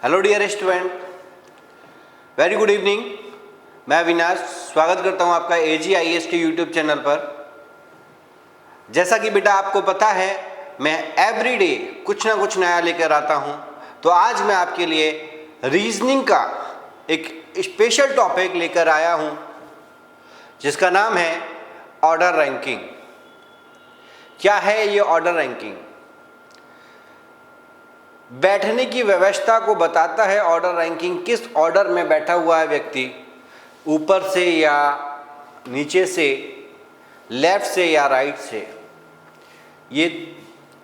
Hello dear student, very good evening. मैं अविनाश स्वागत करता हूं आपका AGIST यूट्यूब चैनल पर। जैसा कि बेटा आपको पता है, मैं एवरीडे कुछ ना कुछ नया लेकर आता हूं। तो आज मैं आपके लिए रीजनिंग का एक स्पेशल टॉपिक लेकर आया हूं जिसका नाम है ऑर्डर रैंकिंग। क्या है ये ऑर्डर रैंकिंग? बैठने की व्यवस्था को बताता है ऑर्डर रैंकिंग। किस ऑर्डर में बैठा हुआ है व्यक्ति, ऊपर से या नीचे से, लेफ्ट से या राइट से। ये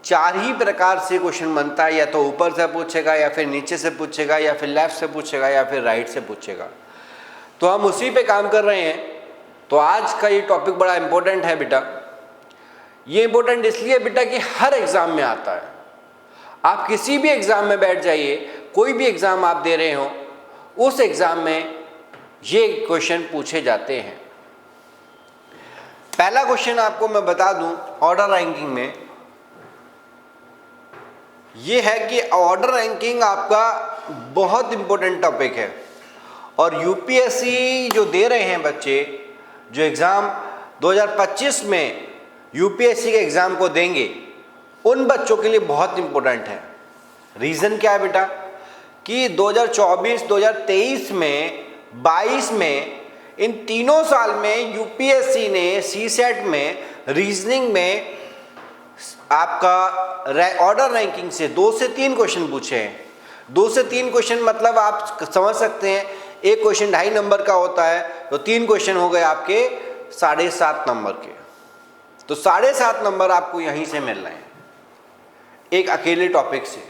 चार ही प्रकार से क्वेश्चन बनता है, या तो ऊपर से पूछेगा, या फिर नीचे से पूछेगा, या फिर लेफ्ट से पूछेगा, या फिर राइट से पूछेगा। तो हम उसी पे काम कर रहे हैं। तो आज का ये टॉपिक बड़ा इंपॉर्टेंट है बेटा। ये इंपॉर्टेंट इसलिए बेटा कि हर एग्जाम में आता है। आप किसी भी एग्जाम में बैठ जाइए, कोई भी एग्जाम आप दे रहे हो, उस एग्जाम में ये क्वेश्चन पूछे जाते हैं। पहला क्वेश्चन आपको मैं बता दूं ऑर्डर रैंकिंग में, ये है कि ऑर्डर रैंकिंग आपका बहुत इंपॉर्टेंट टॉपिक है। और यूपीएससी जो दे रहे हैं बच्चे, जो एग्जाम 2025 में यूपीएससी के एग्जाम को देंगे, उन बच्चों के लिए बहुत इंपॉर्टेंट है। रीज़न क्या है बेटा कि 2024, 2023 में, 22 में, इन तीनों साल में यूपीएससी ने सीसेट में रीजनिंग में आपका ऑर्डर रैंकिंग से 2 से 3 क्वेश्चन पूछे हैं। 2 से 3 क्वेश्चन मतलब आप समझ सकते हैं, एक क्वेश्चन 2.5 नंबर का होता है, तो 3 क्वेश्चन हो गए आपके 7.5 नंबर के। तो 7.5 नंबर आपको यहीं से मिल रहे हैं एक अकेले टॉपिक से।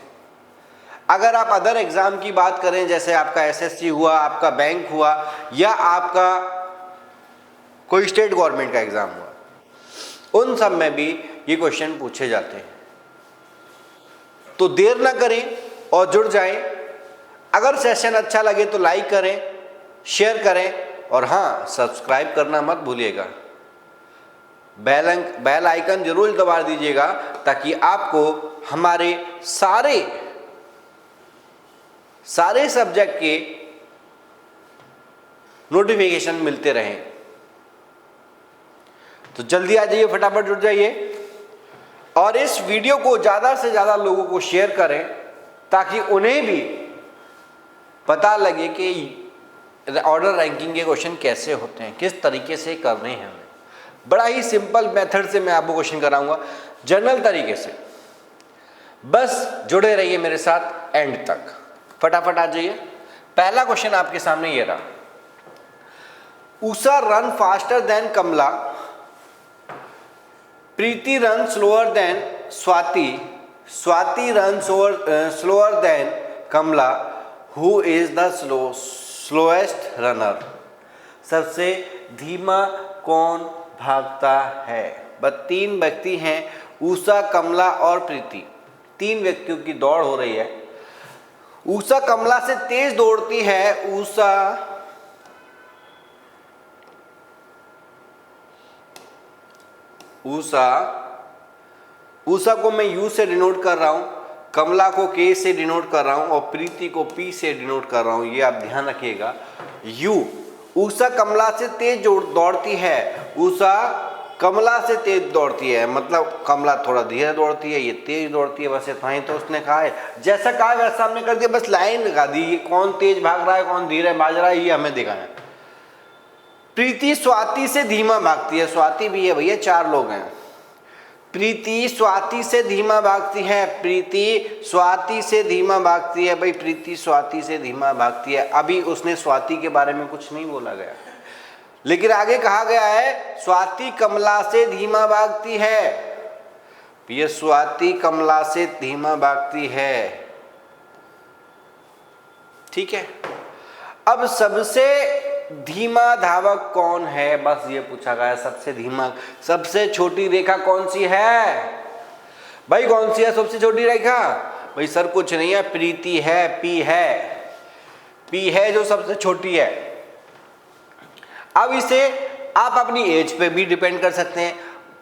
अगर आप अदर एग्जाम की बात करें, जैसे आपका एसएससी हुआ, आपका बैंक हुआ, या आपका कोई स्टेट गवर्नमेंट का एग्जाम हुआ, उन सब में भी ये क्वेश्चन पूछे जाते हैं। तो देर ना करें और जुड़ जाएं। अगर सेशन अच्छा लगे तो लाइक करें, शेयर करें, और हाँ, सब्सक्राइब करना मत भूलिएगा। बेल आइकन जरूर दबा दीजिएगा ताकि आपको हमारे सारे सब्जेक्ट के नोटिफिकेशन मिलते रहें। तो जल्दी आ जाइए, फटाफट जुड़ जाइए, और इस वीडियो को ज़्यादा से ज़्यादा लोगों को शेयर करें ताकि उन्हें भी पता लगे कि ऑर्डर रैंकिंग के क्वेश्चन कैसे होते हैं, किस तरीके से करने हैं। बड़ा ही सिंपल मेथड से मैं आपको क्वेश्चन कराऊंगा, जनरल तरीके से। बस जुड़े रहिए मेरे साथ एंड तक। फटाफट आ जाइए। पहला क्वेश्चन आपके सामने ये रहा। Usha run faster than Kamala, Preeti run slower than Swati, Swati run slower than Kamala, who is the slowest runner? सबसे धीमा कौन भागता है? बस 3 व्यक्ति हैं, उषा, कमला और प्रीति। 3 व्यक्तियों की दौड़ हो रही है। उषा कमला से तेज दौड़ती है। उषा को मैं यू से डिनोट कर रहा हूं, कमला को के से डिनोट कर रहा हूं, और प्रीति को पी से डिनोट कर रहा हूं। ये आप ध्यान रखिएगा। यू, उषा कमला से तेज दौड़ती है। उषा कमला से तेज दौड़ती है, मतलब कमला थोड़ा धीरे दौड़ती है, ये तेज दौड़ती है। बस इतना ही तो उसने कहा है। जैसा कहा वैसा हमने कर दिया, बस लाइन लगा दी। कौन तेज भाग रहा है, कौन धीरे भाग रहा है, ये हमें दिखाना है। प्रीति स्वाति से धीमा भागती है। स्वाति भी है भैया, 4 लोग हैं। प्रीति स्वाति से धीमा भागती है। प्रीति स्वाति से धीमा भागती है। भाई, प्रीति स्वाति से धीमा भागती है। अभी उसने स्वाति के बारे में कुछ नहीं बोला गया, लेकिन आगे कहा गया है स्वाति कमला से धीमा भागती है। ये स्वाति कमला से धीमा भागती है, ठीक है। अब सबसे धीमा धावक कौन है, बस ये पूछा गया। सबसे धीमा, सबसे छोटी रेखा कौन सी है भाई? कौन सी है सबसे छोटी रेखा? भाई सर कुछ नहीं है, प्रीति है, पी है जो सबसे छोटी है। अब इसे आप अपनी एज पे भी डिपेंड कर सकते हैं।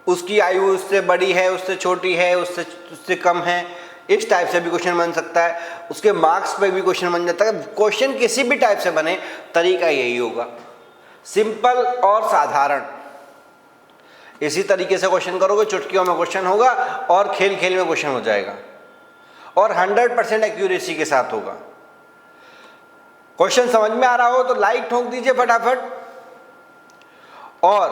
उसकी आयु उससे बड़ी है, उससे छोटी है, उससे कम है, इस टाइप से भी क्वेश्चन बन सकता है, उसके मार्क्स पे भी क्वेश्चन बन जाता है। क्वेश्चन किसी भी टाइप से बने, तरीका यही होगा, सिंपल और साधारण। इसी तरीके से क्वेश्चन करोगे, चुटकियों में क्वेश्चन होगा और खेल खेल में क्वेश्चन हो जाएगा और 100% एक्यूरेसी के साथ होगा। क्वेश्चन समझ में आ रहा हो तो लाइक ठोक दीजिए फटाफट, और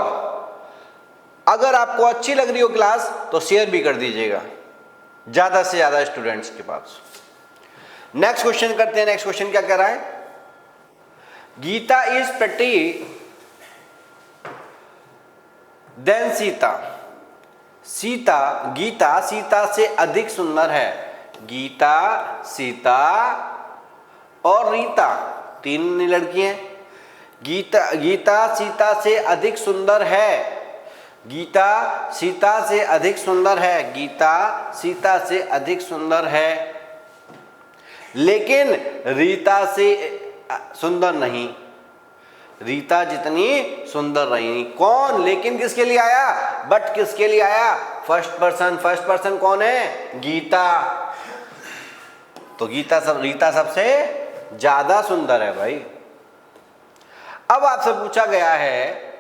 अगर आपको अच्छी लग रही हो क्लास तो शेयर भी कर दीजिएगा ज्यादा से ज्यादा स्टूडेंट्स के पास। नेक्स्ट क्वेश्चन करते हैं। नेक्स्ट क्वेश्चन क्या कह रहा है? Geeta is pretty than Sita. Geeta Sita से अधिक सुंदर है। गीता, सीता और रीता, तीन लड़कियां। गीता सीता से अधिक सुंदर है। गीता सीता से अधिक सुंदर है। गीता सीता से अधिक सुंदर है, लेकिन रीता से सुंदर नहीं। रीता जितनी सुंदर नहीं। कौन? लेकिन किसके लिए आया? बट किसके लिए आया? फर्स्ट पर्सन कौन है? गीता। तो रीता सबसे ज्यादा सुंदर है भाई। अब आपसे पूछा गया है,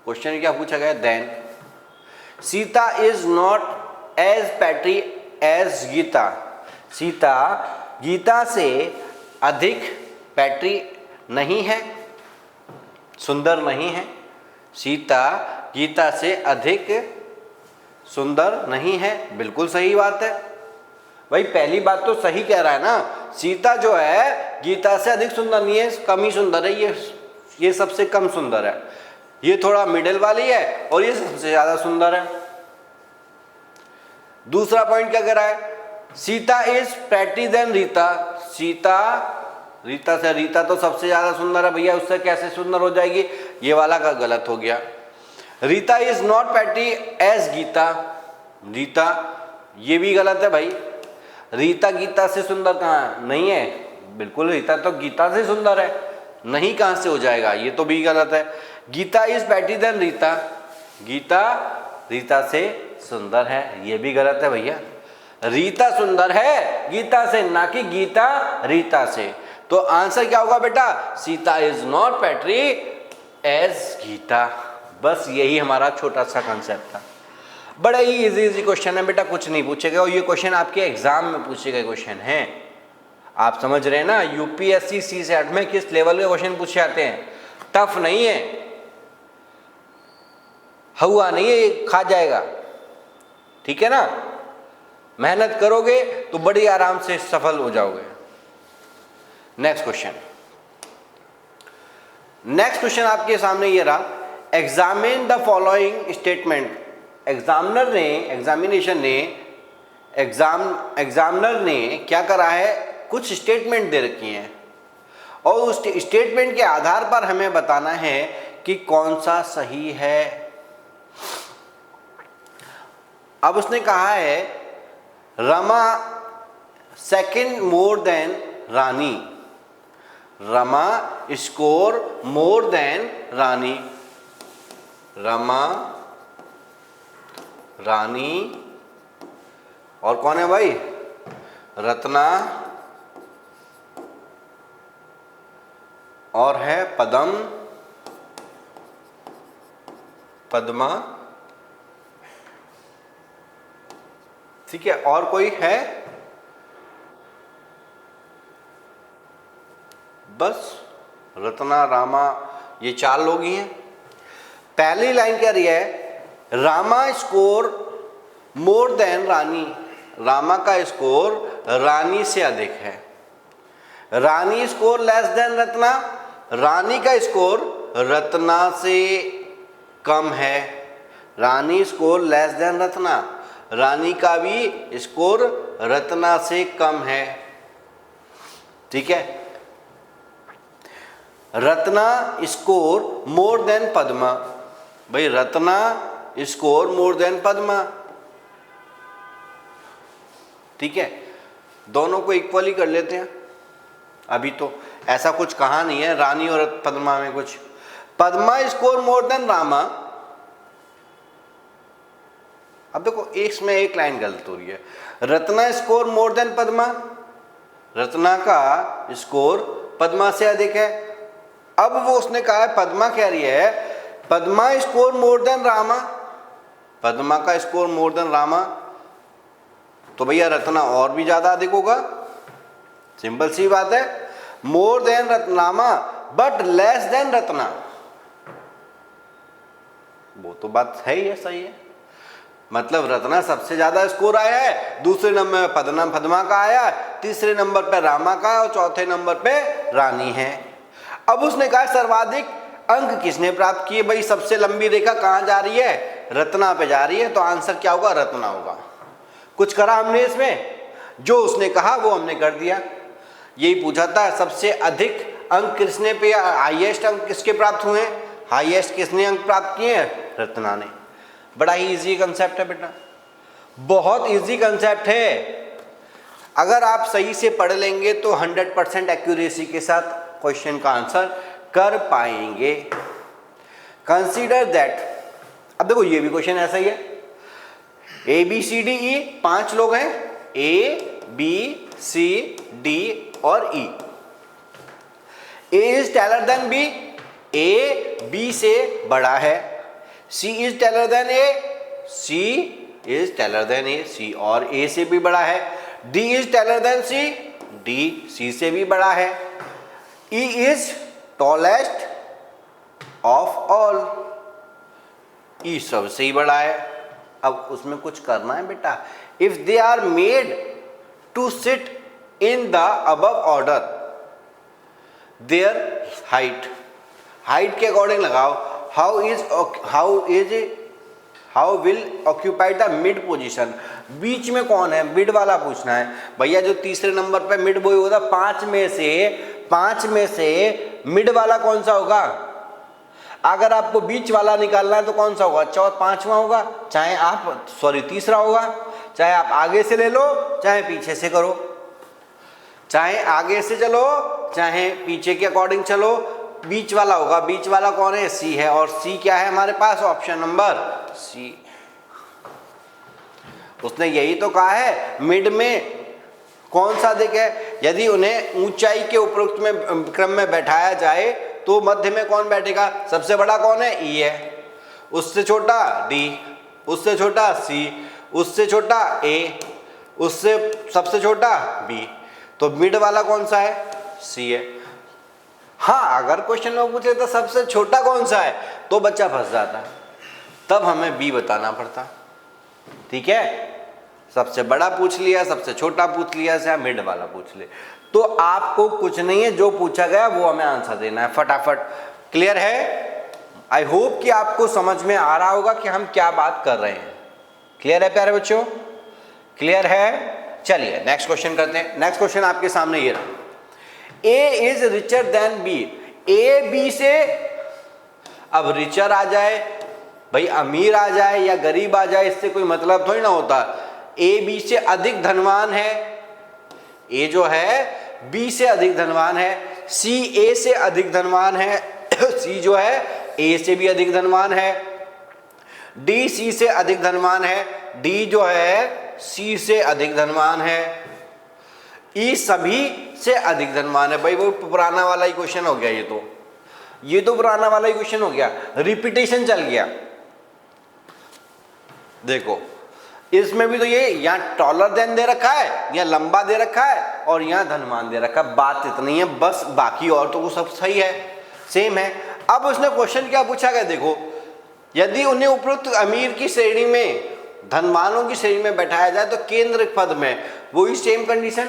क्वेश्चन क्या पूछा गया? Then Sita is not as पैट्री एज गीता। सीता गीता से अधिक पैट्री नहीं है, सुंदर नहीं है। सीता गीता से अधिक सुंदर नहीं है। बिल्कुल सही बात है भाई, पहली बात तो सही कह रहा है ना। सीता जो है गीता से अधिक सुंदर नहीं है, कम ही सुंदर है। ये सबसे कम सुंदर है, ये थोड़ा मिडिल वाली है, और ये सबसे ज्यादा सुंदर है। दूसरा पॉइंट क्या कह रहा है? Sita is pretty than Rita. Rita तो सबसे ज्यादा सुंदर है भैया, उससे कैसे सुंदर हो जाएगी? ये वाला का गलत हो गया। Rita is not pretty as Geeta. Rita, ये भी गलत है भाई। रीता गीता से सुंदर कहाँ? नहीं है, बिल्कुल। रीता तो गीता से सुंदर है, नहीं कहां से हो जाएगा? ये तो भी गलत है। Geeta is better than Rita. Geeta Rita से सुंदर है, ये भी गलत है भैया। रीता सुंदर है गीता से, ना कि गीता रीता से। तो आंसर क्या होगा बेटा? सीता इज नॉट पैट्री एज गीता। बस यही हमारा छोटा सा कंसेप्ट था। बड़ा ही इजी क्वेश्चन है बेटा, कुछ नहीं पूछेगा। और ये क्वेश्चन आपके एग्जाम में पूछे गए क्वेश्चन हैं। आप समझ रहे हैं ना? यूपीएससी CSET में किस लेवल के क्वेश्चन पूछे जाते हैं। टफ नहीं है, हुआ नहीं है, खा जाएगा। ठीक है ना? मेहनत करोगे तो बड़ी आराम से सफल हो जाओगे। नेक्स्ट क्वेश्चन आपके सामने ये रहा। Examine the following statement. Examiner ने क्या करा है? कुछ स्टेटमेंट दे रखी हैं, और उस स्टेटमेंट के आधार पर हमें बताना है कि कौन सा सही है। अब उसने कहा है रमा सेकंड मोर देन रानी। रमा स्कोर मोर देन रानी। रमा, रानी, और कौन है भाई? रत्ना, और है पद्मा। ठीक है, और कोई है? बस रत्ना, रामा, ये 4 लोग ही हैं। पहली लाइन कह रही है Rama score more than Rani. Rama का स्कोर रानी से अधिक है। Rani score less than Ratna. Rani का स्कोर रत्ना से कम है। Rani score less than Ratna. Rani का भी स्कोर रत्ना से कम है। ठीक है। Ratna score more than Padma. भाई Ratna score more than Padma. ठीक है, दोनों को इक्वली कर लेते हैं। अभी तो ऐसा कुछ कहा नहीं है रानी और पद्मा में कुछ। Padma score more then Rama. अब देखो इसमें एक लाइन गलत हो रही है, Ratna score more than Padma, Ratna का स्कोर पद्मा से अधिक है। अब वो उसने कहा है, पद्मा कह रही है Padma score more then Rama, Padma का स्कोर मोर देन रामा, तो भैया रत्ना और भी ज्यादा अधिक होगा, सिंपल सी बात है। More than Rama but less than Ratna, वो तो बात है ही है, सही है। मतलब रत्ना सबसे ज्यादा स्कोर आया है, दूसरे नंबर पे पद्मा का आया, तीसरे नंबर पे रामा का और चौथे नंबर पे रानी है। अब उसने कहा सर्वाधिक अंक किसने प्राप्त किए, भाई सबसे लंबी रेखा कहां जा रही है, रत्ना पे जा रही है, तो आंसर क्या होगा, रत्ना होगा। कुछ करा हमने इसमें, जो उसने कहा वो हमने कर दिया। यही पूछा था सबसे अधिक अंक किसने पे, हाईएस्ट अंक किसके प्राप्त हुए, हाईएस्ट किसने अंक प्राप्त किए हैं, रत्ना ने। बड़ा ही इजी कंसेप्ट है बेटा, बहुत इजी कंसेप्ट है। अगर आप सही से पढ़ लेंगे तो 100% एक्यूरेसी के साथ क्वेश्चन का आंसर कर पाएंगे। कंसीडर दैट, अब देखो ये भी क्वेश्चन ऐसा ही है, A B C D E, 5 लोग हैं, ए बी सी डी और E. A is taller than B, A B से बड़ा है। C is taller than A, C is taller than A, C और ए से भी बड़ा है। D is taller than C, D C से भी बड़ा है। E is tallest of all, E सबसे ही बड़ा है। अब उसमें कुछ करना है बेटा, if they are made to sit in the above order their height, height के अकॉर्डिंग लगाओ, how will occupy the mid position, बीच में कौन है, मिड वाला पूछना है भैया। जो तीसरे नंबर पे मिड बॉय होगा, 5 में से मिड वाला कौन सा होगा, अगर आपको बीच वाला निकालना है तो कौन सा होगा, 5वां होगा, चाहे आप तीसरा होगा, चाहे आप आगे से ले लो चाहे पीछे से करो, चाहे आगे से चलो चाहे पीछे के अकॉर्डिंग चलो, बीच वाला होगा। बीच वाला कौन है, सी है, और सी क्या है हमारे पास, ऑप्शन नंबर सी। उसने यही तो कहा है मिड में कौन सा अधिक है। यदि उन्हें ऊंचाई के उपरोक्त में क्रम में बैठाया जाए तो मध्य में कौन बैठेगा, सबसे बड़ा कौन है, ई है, उससे छोटा डी, उससे छोटा सी, उससे छोटा ए, उससे सबसे छोटा बी, तो मिड वाला कौन सा है, सी है। हाँ, अगर क्वेश्चन में पूछे तो सबसे छोटा कौन सा है तो बच्चा फंस जाता, तब हमें बी बताना पड़ता। ठीक है, सबसे बड़ा पूछ लिया, सबसे छोटा पूछ लिया, चाहे मिड वाला पूछ ले, तो आपको कुछ नहीं है, जो पूछा गया वो हमें आंसर देना है फटाफट। क्लियर है? आई होप कि आपको समझ में आ रहा होगा कि हम क्या बात कर रहे हैं। क्लियर है प्यारे बच्चों? क्लियर है? चलिए नेक्स्ट क्वेश्चन करते हैं। नेक्स्ट क्वेश्चन आपके सामने ये रहा, A is richer than B, A B से, अब रिचर आ जाए भाई, अमीर आ जाए या गरीब आ जाए, इससे कोई मतलब थोड़ी ना होता। ए बी से अधिक धनवान है, ए जो है बी से अधिक धनवान है, सी ए से अधिक धनवान है, सी जो है ए से भी अधिक धनवान है, डी सी से अधिक धनवान है, डी जो है सी से अधिक धनवान है, ई सभी से अधिक धनवान है। भाई वो पुराना वाला ही क्वेश्चन हो गया, ये तो पुराना वाला ही क्वेश्चन हो गया, रिपीटेशन चल गया। देखो इसमें भी तो ये यहाँ टॉलर देन दे रखा है, यहाँ लंबा दे रखा है और यहाँ धनवान दे रखा है, बात इतनी है बस, बाकी और तो सब सही है, सेम है। अब उसने क्वेश्चन क्या पूछा गया, देखो यदि उन्हें उपरोक्त अमीर की श्रेणी में धनवानों की श्रेणी में बैठाया जाए तो केंद्र पद में वही सेम कंडीशन,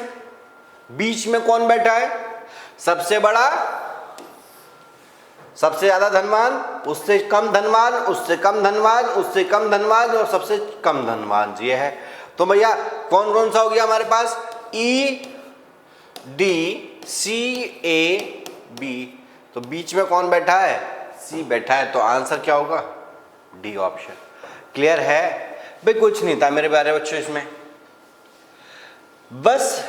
बीच में कौन बैठा है, सबसे बड़ा, सबसे ज्यादा धनवान, उससे कम धनवान, उससे कम धनवान, उससे कम धनवान और सबसे कम धनवान, ये है। तो भैया कौन कौन सा हो गया हमारे पास, E D C A B, तो बीच में कौन बैठा है, सी बैठा है, तो आंसर क्या होगा, डी ऑप्शन। क्लियर है भाई? कुछ नहीं था मेरे प्यारे बच्चों इसमें, बस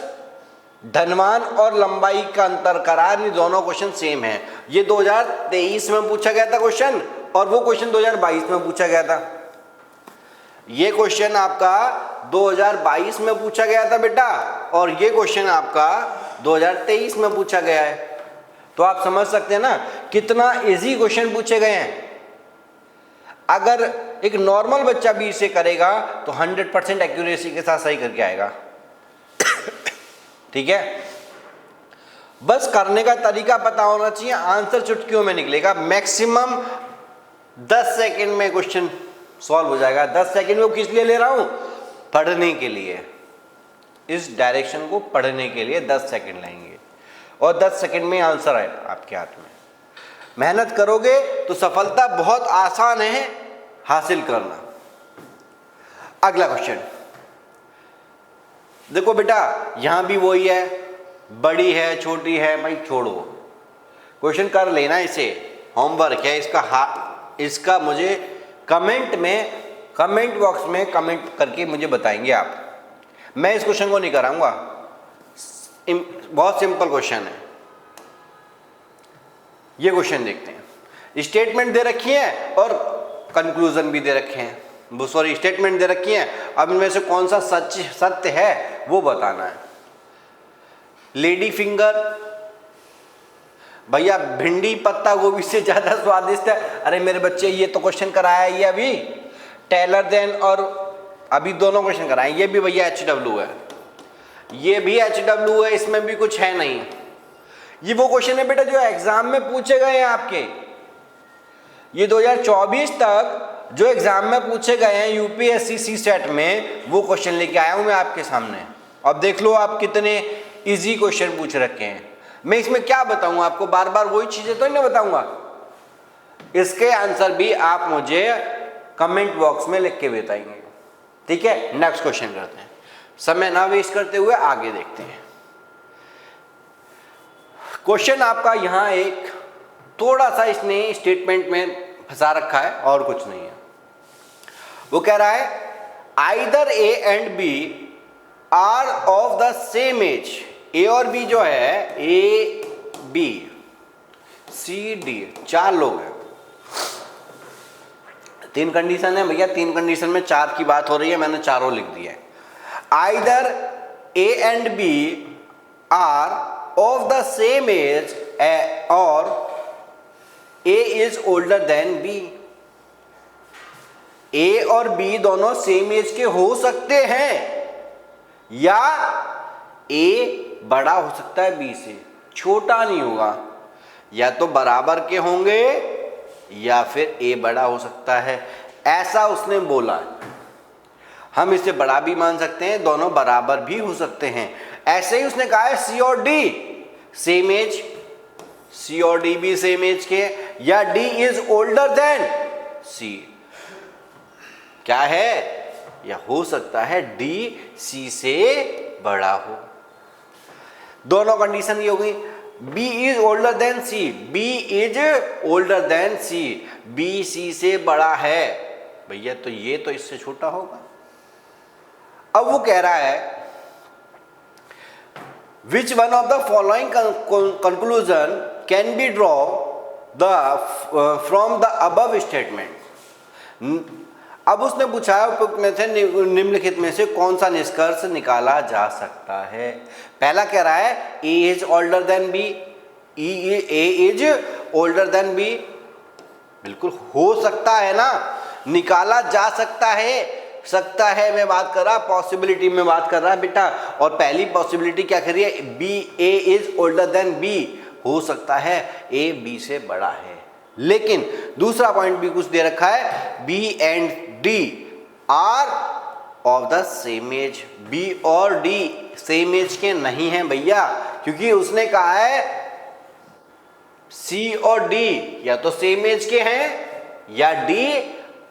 धनवान और लंबाई का अंतर करा, नहीं दोनों क्वेश्चन सेम है। ये 2023 में पूछा गया था क्वेश्चन और वो क्वेश्चन 2022 में पूछा गया था। ये क्वेश्चन आपका 2022 में पूछा गया था बेटा, और ये क्वेश्चन आपका 2023 में पूछा गया है। तो आप समझ सकते हैं ना कितना इजी क्वेश्चन पूछे गए हैं। अगर एक नॉर्मल बच्चा भी इसे करेगा तो 100% एक्यूरेसी के साथ सही करके आएगा। ठीक है, बस करने का तरीका पता होना चाहिए, आंसर चुटकियों में निकलेगा। मैक्सिमम 10 सेकंड में क्वेश्चन सॉल्व हो जाएगा। 10 सेकंड में किस लिए ले रहा हूं? पढ़ने के लिए, इस डायरेक्शन को पढ़ने के लिए 10 सेकंड लेंगे और 10 सेकंड में आंसर आएगा आपके हाथ में। मेहनत करोगे तो सफलता बहुत आसान है हासिल करना। अगला क्वेश्चन देखो बेटा, यहां भी वही है, बड़ी है छोटी है, भाई छोड़ो, क्वेश्चन कर लेना, इसे होमवर्क है इसका मुझे कमेंट बॉक्स में कमेंट करके मुझे बताएंगे आप। मैं इस क्वेश्चन को नहीं कराऊंगा, बहुत सिंपल क्वेश्चन है। ये क्वेश्चन देखते हैं, स्टेटमेंट दे रखी है और कंक्लूजन भी दे रखे हैं, सॉरी स्टेटमेंट दे रखी है, अब इनमें से कौन सा सत्य है वो बताना है। लेडी फिंगर, भैया भिंडी पत्ता गोभी से ज्यादा स्वादिष्ट है। अरे मेरे बच्चे ये तो क्वेश्चन कराया ये अभी, टेलर देन, और अभी दोनों क्वेश्चन कराए, ये भी भैया HW है, ये भी HW है, इसमें भी कुछ है नहीं। ये वो क्वेश्चन है बेटा जो एग्जाम में पूछे गए हैं आपके, ये 2024 तक जो एग्जाम में पूछे गए हैं यूपीएससी सीसेट में, वो क्वेश्चन लेके आया हूं मैं आपके सामने। अब देख लो आप कितने इजी क्वेश्चन पूछ रखे हैं। मैं इसमें क्या बताऊंगा आपको, बार बार वही चीजें तो नहीं बताऊंगा। इसके आंसर भी आप मुझे कमेंट बॉक्स में लिख के बताएंगे। ठीक है, नेक्स्ट क्वेश्चन करते हैं, समय ना वेस्ट करते हुए आगे देखते हैं। क्वेश्चन आपका यहां एक थोड़ा सा इसने स्टेटमेंट में फंसा रखा है और कुछ नहीं है। वो कह रहा है either A and B are of the same age. A और बी जो है, ए बी सी डी, 4 लोग हैं, 3 कंडीशन है भैया, 3 कंडीशन में 4 की बात हो रही है, मैंने चारों लिख दिया है। Either A and B are of the same age और A is older than B. A और बी दोनों सेम एज के हो सकते हैं, या ए बड़ा हो सकता है बी से, छोटा नहीं होगा। या तो बराबर के होंगे या फिर ए बड़ा हो सकता है, ऐसा उसने बोला। हम इसे बड़ा भी मान सकते हैं, दोनों बराबर भी हो सकते हैं। ऐसे ही उसने कहा है सी और डी सेम एज, सी और डी भी सेम एज के, या डी इज ओल्डर देन सी। क्या है, या हो सकता है डी सी से बड़ा हो। दोनों कंडीशन ये हो गई। B is older than C, B is older than C, B C से बड़ा है भैया, तो ये तो इससे छोटा होगा। अब वो कह रहा है which one of the following conclusion can be draw from the above statement. अब उसने पूछा में से निम्नलिखित में से कौन सा निष्कर्ष निकाला जा सकता है। पहला कह रहा है A is older than B, A is older than B, बिल्कुल हो सकता है ना, निकाला जा सकता है मैं बात कर रहा, पॉसिबिलिटी में बात कर रहा बेटा। और पहली पॉसिबिलिटी क्या कर रही है, B A is older than B, हो सकता है ए बी से बड़ा है। लेकिन दूसरा पॉइंट भी कुछ दे रखा है, B and D are of the same age, B और डी सेम एज के नहीं हैं भैया, क्योंकि उसने कहा है सी और डी या तो सेम एज के हैं या डी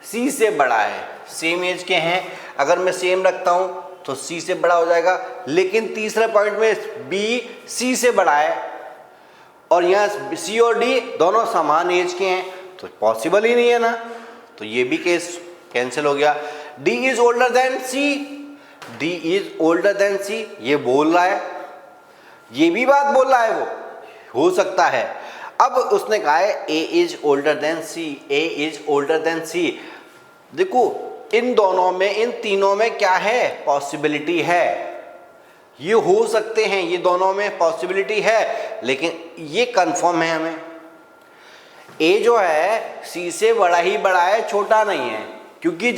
सी से बड़ा है। सेम एज के हैं, अगर मैं सेम रखता हूं तो सी से बड़ा हो जाएगा, लेकिन तीसरे पॉइंट में बी सी से बड़ा है और यहाँ सी और डी दोनों समान एज के हैं, तो पॉसिबल ही नहीं है ना, तो ये भी केस कैंसिल हो गया। D is older than C, D is older than C ये बोल रहा है, ये भी बात बोल रहा है, वो हो सकता है। अब उसने कहा है A is older than C, A is older than C. देखो इन दोनों में, इन तीनों में क्या है, पॉसिबिलिटी है, ये हो सकते हैं, ये दोनों में पॉसिबिलिटी है, लेकिन ये कंफर्म है हमें। ए जो है सी से बड़ा ही बड़ा है, छोटा नहीं है, क्योंकि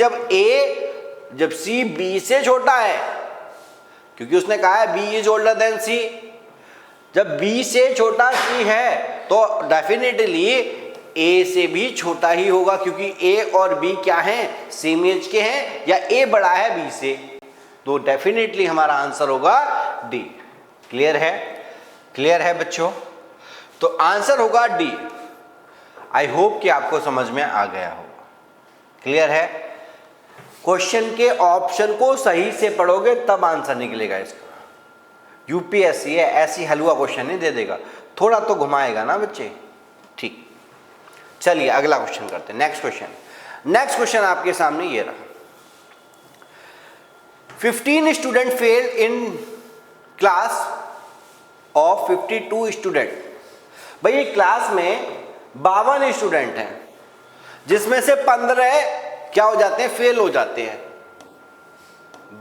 जब सी बी से छोटा है, क्योंकि उसने कहा है बी इज ओल्डर देन सी, जब बी से छोटा सी है तो डेफिनेटली ए से भी छोटा ही होगा, क्योंकि ए और बी क्या हैं, सेम एज के हैं, या ए बड़ा है बी से, तो डेफिनेटली हमारा आंसर होगा डी। क्लियर है? क्लियर है बच्चों? तो आंसर होगा डी। आई होप कि आपको समझ में आ गया होगा। क्लियर है? क्वेश्चन के ऑप्शन को सही से पढ़ोगे तब आंसर निकलेगा इसका। यूपीएससी है, ऐसी हलवा क्वेश्चन नहीं दे देगा, थोड़ा तो घुमाएगा ना बच्चे। ठीक, चलिए अगला क्वेश्चन करते हैं। नेक्स्ट क्वेश्चन आपके सामने ये रहा। 15 student fail in class of 52 student. भाई ये क्लास में 52 स्टूडेंट हैं, जिसमें से 15 क्या हो जाते हैं, फेल हो जाते हैं।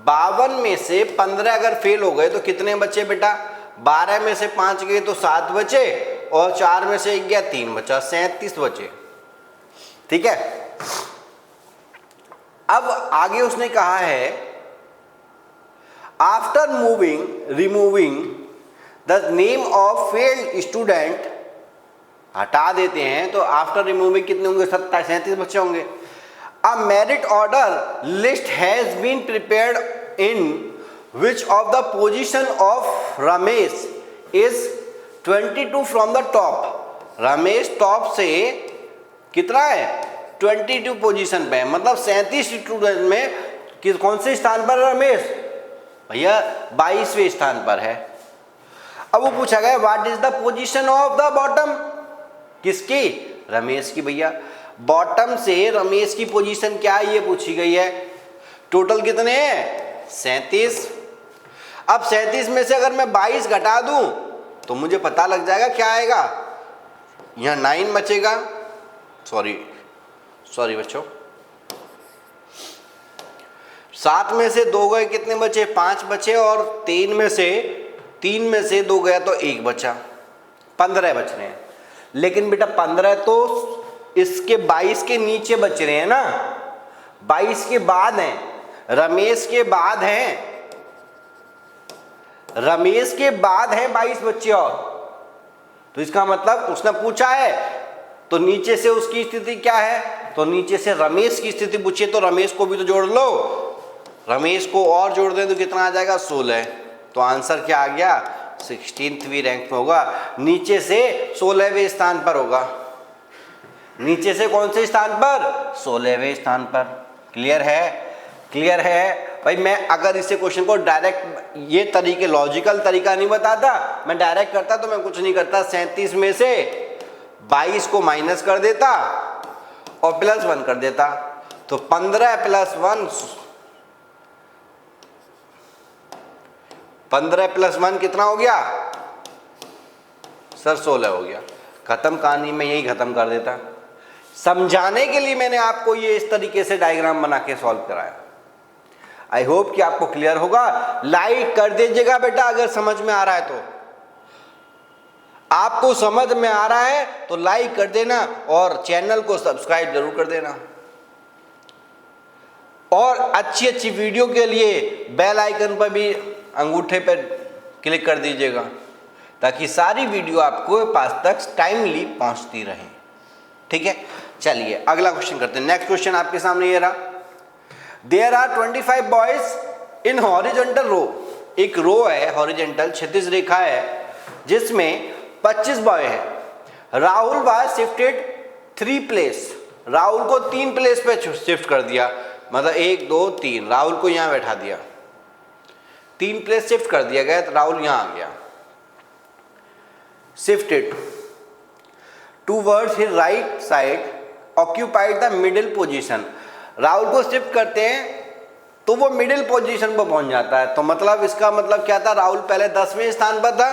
52 में से 15 अगर फेल हो गए तो कितने बचे बेटा, 12 में से 5 गए तो 7 बचे, और 4 में से 1 गया 3 बचा, 37 बचे। ठीक है, अब आगे उसने कहा है after removing the name of failed student, हटा देते हैं तो आफ्टर रिमूविंग कितने होंगे, 37 बच्चे होंगे। A merit order list has been prepared in which of the position of Ramesh is 22 from the top. Ramesh top से कितना है, 22 पोजीशन पे है, मतलब 37 स्टूडेंट में कौन से स्थान पर रमेश, भैया 22वें स्थान पर है। अब वो पूछा गया what is the position of the bottom, किसकी, रमेश की। भैया बॉटम से रमेश की पोजीशन क्या है ये पूछी गई है। टोटल कितने हैं, 37। अब 37 में से अगर मैं 22 घटा दूं तो मुझे पता लग जाएगा क्या आएगा, यहां 9 बचेगा, सॉरी बच्चों, 7 में से 2 गए, कितने बचे, 5 बचे, और 3 में से 2 गया तो 1 बचा, 15 बच रहे हैं। लेकिन बेटा 15 तो इसके 22 के नीचे बच रहे हैं ना, 22 के बाद हैं, रमेश के बाद हैं, 22 बच्चे, और तो इसका मतलब उसने पूछा है तो नीचे से उसकी स्थिति क्या है, तो नीचे से रमेश की स्थिति पूछी, तो रमेश को भी तो जोड़ लो, रमेश को और जोड़ दें तो कितना आ जाएगा, 16। तो आंसर क्या आ गया, 16वीं रैंक में होगा, नीचे से 16वें स्थान पर होगा, नीचे से कौन से स्थान पर, 16वें स्थान पर। क्लियर है? क्लियर है भाई। मैं अगर इसे क्वेश्चन को डायरेक्ट ये तरीके, लॉजिकल तरीका नहीं बताता, मैं डायरेक्ट करता तो मैं कुछ नहीं करता, 37 में से 22 को माइनस कर देता और +1 कर देता, तो 15 + 1 कितना हो गया सर, 16 हो गया। खत्म कहानी, में यही खत्म कर देता। समझाने के लिए मैंने आपको ये इस तरीके से डायग्राम बना के सॉल्व कराया। आई होप कि आपको क्लियर होगा। लाइक कर दीजिएगा बेटा अगर समझ में आ रहा है तो, आपको समझ में आ रहा है तो लाइक कर देना, और चैनल को सब्सक्राइब जरूर कर देना, और अच्छी वीडियो के लिए बेल आइकन पर भी अंगूठे पर क्लिक कर दीजिएगा, ताकि सारी वीडियो आपको पास तक टाइमली पहुंचती रहे। ठीक है, चलिए अगला क्वेश्चन करते हैं। नेक्स्ट क्वेश्चन आपके सामने ये रहा। There are 25 boys in horizontal row. एक रो है हॉरिजॉन्टल, क्षैतिज रेखा है, जिसमें 25 बॉय है। Rahul was shifted 3 place. Rahul को 3 प्लेस पे शिफ्ट कर दिया, मतलब 1 2 3, राहुल को यहां बैठा दिया, 3 प्लेस शिफ्ट कर दिया गया, तो राहुल यहां आ गया। Shifted towards his right side, occupied the middle position. Rahul को शिफ्ट करते हैं तो वो मिडिल पोजीशन पर पहुंच जाता है, तो मतलब इसका मतलब क्या था, राहुल पहले 10वें स्थान पर था।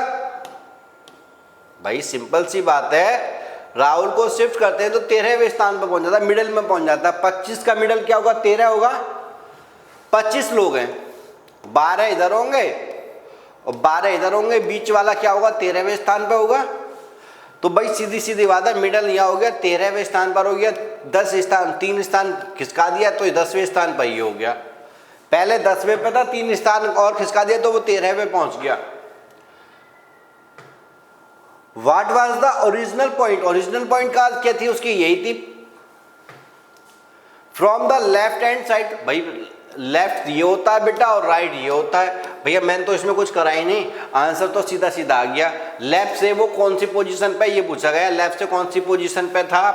भाई सिंपल सी बात है, राहुल को शिफ्ट करते हैं तो 13वें स्थान पर पहुंच जाता है, मिडिल में पहुंच जाता है। 25 का मिडिल क्या होगा, 13 होगा। 25 लोग हैं, 12 इधर होंगे और 12 इधर होंगे, बीच वाला क्या होगा, 13वें स्थान पर होगा। तो भाई सीधी सीधी बात है, मिडल यहाँ हो गया, 13वें स्थान पर हो गया। 10 स्थान, 3 स्थान खिसका दिया तो 10वें स्थान पर ही हो गया। पहले 10वें पे था, 3 स्थान और खिसका दिया तो वो 13वें पहुंच गया। What was the original point, original point का क्या थी उसकी, यही थी from the left hand side. भाई लेफ्ट ये होता है बेटा और राइट ये होता है। भैया मैंने तो इसमें कुछ करा ही नहीं, आंसर तो सीधा सीधा आ गया। लेफ्ट से वो कौन सी पोजीशन पे, ये पूछा गया लेफ्ट से कौन सी पोजीशन पे था,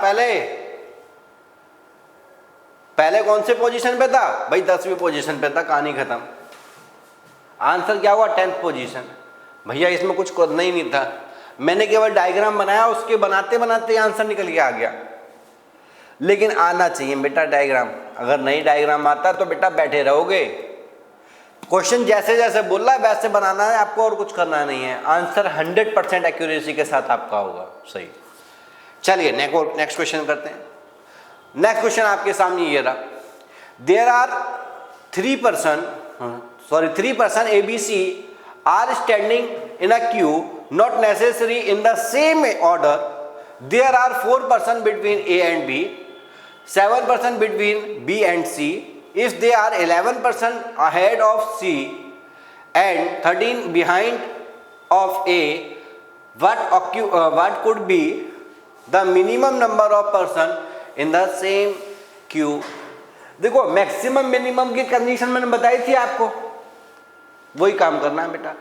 पहले कौन से पोजीशन पे था भाई, 10वीं पोजीशन पे था, कहानी खत्म। आंसर क्या हुआ, 10th पोजीशन। भैया इसमें कुछ करना ही नहीं था, मैंने केवल डायग्राम बनाया, उसके बनाते बनाते आंसर निकल के आ गया। लेकिन आना चाहिए बेटा डायग्राम, अगर नहीं डायग्राम आता तो बेटा बैठे रहोगे। क्वेश्चन जैसे जैसे बोल रहा है वैसे बनाना है आपको, और कुछ करना नहीं है। आंसर 100% एक्यूरेसी के साथ आपका होगा सही। चलिए नेक्स्ट क्वेश्चन करते हैं। नेक्स्ट क्वेश्चन आपके सामने ये रहा, there are 3 person ABC are standing in a queue, not necessary in the same order. There are 4 persons between A and B, 7 persons between B and C. If they are 11 persons ahead of C and 13 behind of A, what could be the minimum number of persons in the same queue? देखो maximum minimum की condition मैंने बताई थी आपको, वही काम करना है बेटा।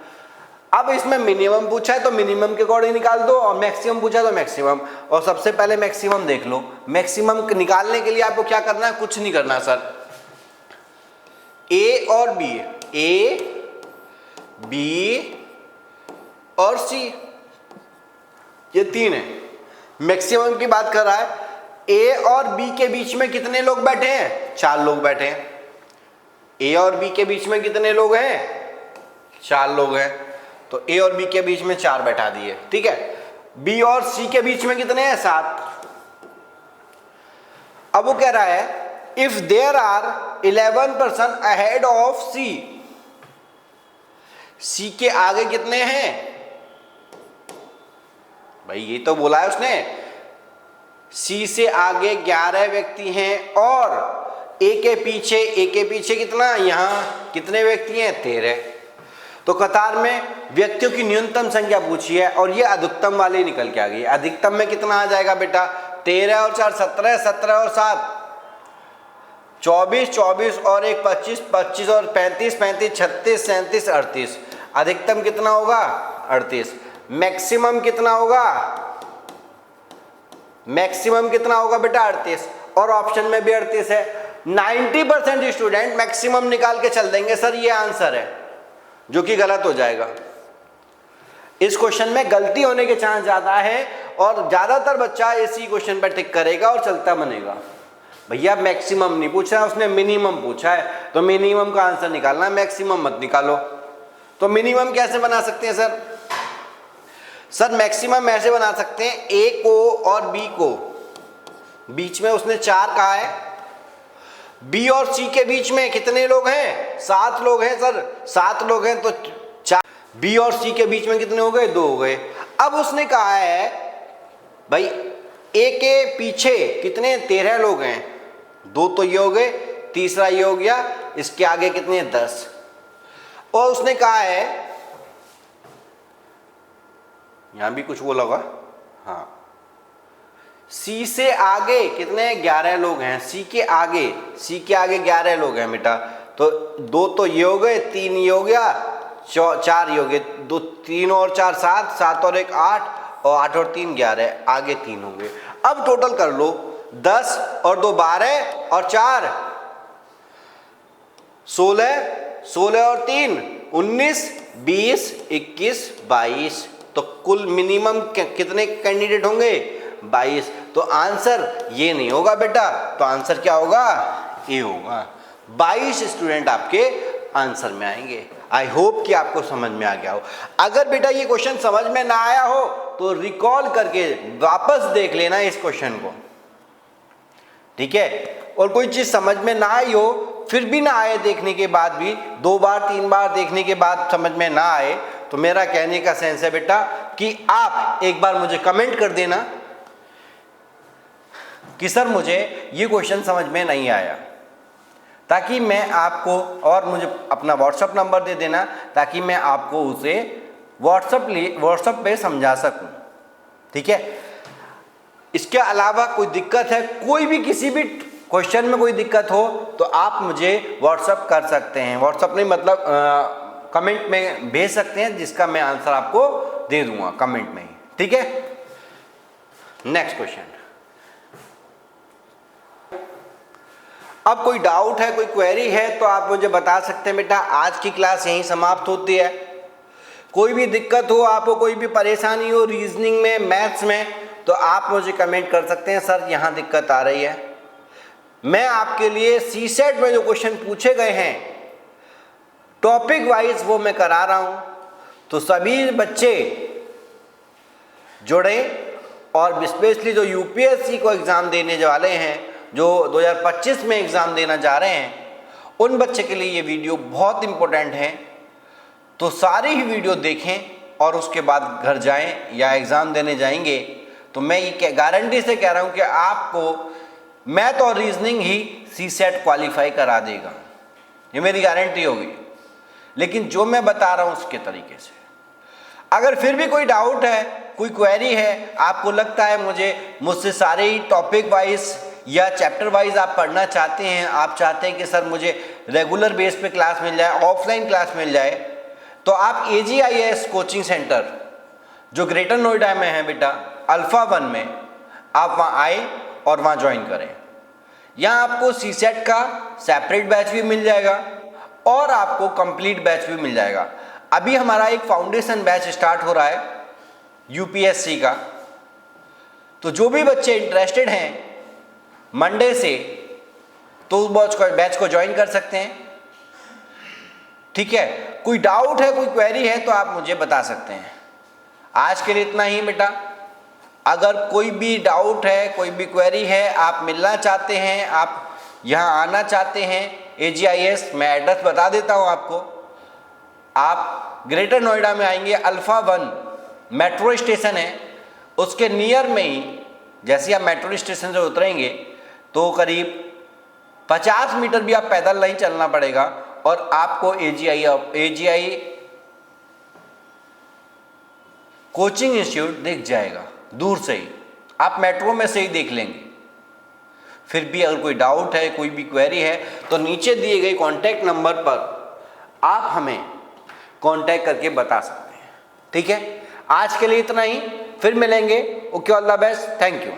अब इसमें मिनिमम पूछा है तो मिनिमम के अकॉर्डिंग निकाल दो, और मैक्सिमम पूछा है तो मैक्सिमम। और सबसे पहले मैक्सिमम देख लो। मैक्सिमम निकालने के लिए आपको क्या करना है, कुछ नहीं करना सर। ए और बी, ए बी और सी, ये 3 है। मैक्सिमम की बात कर रहा है। ए और बी के बीच में कितने लोग बैठे हैं, 4 लोग बैठे हैं। ए और बी के बीच में कितने लोग हैं, 4 लोग हैं। तो ए और बी के बीच में 4 बैठा दिए, ठीक है। बी और सी के बीच में कितने हैं, 7। अब वो कह रहा है if there are 11 person ahead of C, C के आगे कितने हैं भाई, ये तो बोला है उसने। सी से आगे 11 व्यक्ति हैं और ए के पीछे कितना, यहां कितने व्यक्ति हैं, 13। तो कतार में व्यक्तियों की न्यूनतम संख्या पूछी है और ये अधिकतम वाली निकल के आ गई। अधिकतम में कितना आ जाएगा बेटा, 13 और 4 17, 17 और 7 24, 24 और 1 25, 25 और 35, 35 36, 37 38। अधिकतम कितना होगा, 38। मैक्सिमम कितना होगा, मैक्सिमम कितना होगा बेटा, 38। और ऑप्शन में भी 38 है। 90% स्टूडेंट मैक्सिमम निकाल के चल देंगे सर ये आंसर है, जो कि गलत हो जाएगा। इस क्वेश्चन में गलती होने के चांस ज्यादा है और ज्यादातर बच्चा इसी क्वेश्चन पर टिक करेगा और चलता बनेगा। भैया मैक्सिमम नहीं पूछा है उसने, मिनिमम पूछा है, तो मिनिमम का आंसर निकालना है, मैक्सिमम मत निकालो। तो मिनिमम कैसे बना सकते हैं सर, सर मैक्सिमम ऐसे बना सकते हैं, ए को और बी को बीच में उसने 4 कहा है। बी और सी के बीच में कितने लोग हैं, 7 लोग हैं सर, 7 लोग हैं तो 4। बी और सी के बीच में कितने हो गए, 2 हो गए। अब उसने कहा है भाई ए के पीछे कितने, 13 लोग हैं, 2 तो ये हो गए, तीसरा ये हो गया, इसके आगे कितने, 10। और उसने कहा है यहां भी कुछ बोला होगा, हाँ, सी से आगे कितने, 11 लोग हैं। सी के आगे 11 लोग हैं बेटा। तो 2 तो ये हो गए, 3 ये हो गया, 4 ये हो गए, 2 3 और 4 7, 7 और 1 8, और 8 और 3 11, आगे 3 होंगे। अब टोटल कर लो, 10 और 2 12 और 4 16, 16 और 3 19 20 21 22। तो कुल मिनिमम कितने कैंडिडेट होंगे, 22। तो आंसर ये नहीं होगा बेटा, तो आंसर क्या होगा, ए होगा। 22 स्टूडेंट आपके आंसर में आएंगे। आई होप कि आपको समझ में आ गया हो। अगर बेटा ये क्वेश्चन समझ में ना आया हो तो रिकॉल करके वापस देख लेना इस क्वेश्चन को, ठीक है। और कोई चीज समझ में ना आई हो, फिर भी ना आए देखने के बाद भी, 2 बार 3 बार देखने के बाद समझ में ना आए, तो मेरा कहने का सेंस है बेटा कि आप एक बार मुझे कमेंट कर देना कि सर मुझे ये क्वेश्चन समझ में नहीं आया, ताकि मैं आपको, और मुझे अपना व्हाट्सएप नंबर दे देना ताकि मैं आपको उसे व्हाट्सएप पे समझा सकूं, ठीक है। इसके अलावा कोई दिक्कत है, कोई भी किसी भी क्वेश्चन में कोई दिक्कत हो तो आप मुझे व्हाट्सएप कर सकते हैं, व्हाट्सएप नहीं मतलब कमेंट में भेज सकते हैं, जिसका मैं आंसर आपको दे दूंगा कमेंट में ही, ठीक है। नेक्स्ट क्वेश्चन, अब कोई डाउट है, कोई क्वेरी है तो आप मुझे बता सकते हैं बेटा। आज की क्लास यहीं समाप्त होती है। कोई भी दिक्कत हो, आपको कोई भी परेशानी हो रीजनिंग में, मैथ्स में, तो आप मुझे कमेंट कर सकते हैं सर यहाँ दिक्कत आ रही है। मैं आपके लिए सीसेट में जो क्वेश्चन पूछे गए हैं टॉपिक वाइज वो मैं करा रहा हूँ, तो सभी बच्चे जुड़े, और स्पेशली जो यूपीएससी को एग्ज़ाम देने वाले हैं, जो 2025 में एग्ज़ाम देना जा रहे हैं, उन बच्चे के लिए ये वीडियो बहुत इम्पोर्टेंट है। तो सारी ही वीडियो देखें और उसके बाद घर जाएं या एग्ज़ाम देने जाएंगे तो मैं ये गारंटी से कह रहा हूँ कि आपको मैथ और रीजनिंग ही सीसेट क्वालिफाई करा देगा, ये मेरी गारंटी होगी। लेकिन जो मैं बता रहा हूँ उसके तरीके से, अगर फिर भी कोई डाउट है, कोई क्वेरी है, आपको लगता है मुझसे सारे ही टॉपिक वाइज या चैप्टर वाइज आप पढ़ना चाहते हैं, आप चाहते हैं कि सर मुझे रेगुलर बेस पे क्लास मिल जाए, ऑफलाइन क्लास मिल जाए, तो आप AGIS कोचिंग सेंटर जो ग्रेटर नोएडा में है बेटा, अल्फा 1 में, आप वहाँ आए और वहाँ ज्वाइन करें। यहाँ आपको सीसेट का सेपरेट बैच भी मिल जाएगा और आपको कंप्लीट बैच भी मिल जाएगा। अभी हमारा एक फाउंडेशन बैच स्टार्ट हो रहा है यूपीएससी का, तो जो भी बच्चे इंटरेस्टेड हैं मंडे से तो उस बैच को ज्वाइन कर सकते हैं, ठीक है। कोई डाउट है, कोई क्वेरी है तो आप मुझे बता सकते हैं। आज के लिए इतना ही बेटा। अगर कोई भी डाउट है, कोई भी क्वेरी है, आप मिलना चाहते हैं, आप यहाँ आना चाहते हैं AGIS, मैं एड्रेस बता देता हूँ आपको। आप ग्रेटर नोएडा में आएंगे, अल्फा 1 मेट्रो स्टेशन है, उसके नियर में ही, जैसे आप मेट्रो स्टेशन से उतरेंगे तो करीब 50 मीटर भी आप पैदल नहीं चलना पड़ेगा और आपको AGI कोचिंग इंस्टीट्यूट दिख जाएगा दूर से ही, आप मेट्रो में से ही देख लेंगे। फिर भी अगर कोई डाउट है, कोई भी क्वेरी है, तो नीचे दिए गए कॉन्टैक्ट नंबर पर आप हमें कॉन्टैक्ट करके बता सकते हैं, ठीक है। आज के लिए इतना ही, फिर मिलेंगे। Okay, all the best, thank you.